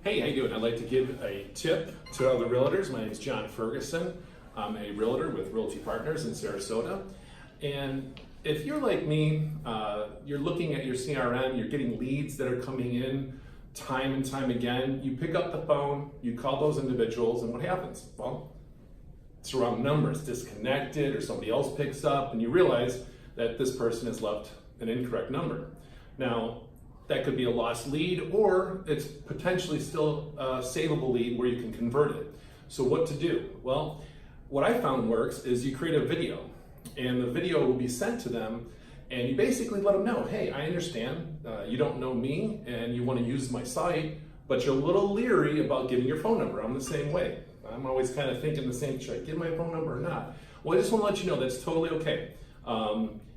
Hey, how you doing? I'd like to give a tip to other realtors. My name is John Ferguson. I'm a realtor with Realty Partners in Sarasota. And if you're like me, you're looking at your CRM, you're getting leads that are coming in time and time again. You pick up the phone, you call those individuals, and what happens? Well, it's the wrong number, it's disconnected, or somebody else picks up, and you realize that this person has left an incorrect number. Now, that could be a lost lead, or it's potentially still a savable lead where you can convert it. So what to do? Well, what I found works is you create a video, and the video will be sent to them, and you basically let them know, hey, I understand you don't know me and you want to use my site, but you're a little leery about giving your phone number. I'm the same way. I'm always kind of thinking the same, should I give my phone number or not? Well, I just want to let you know that's totally okay.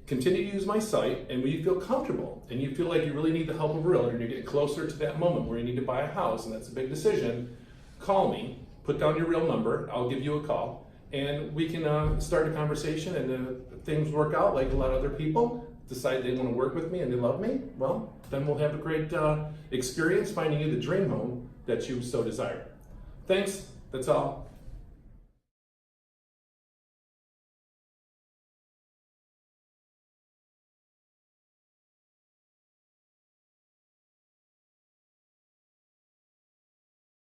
Continue to use my site, and when you feel comfortable and you feel like you really need the help of a realtor and you're getting closer to that moment where you need to buy a house and that's a big decision, call me, put down your real number, I'll give you a call, and we can start a conversation, and if things work out like a lot of other people, decide they want to work with me and they love me, well, then we'll have a great experience finding you the dream home that you so desire. Thanks, that's all.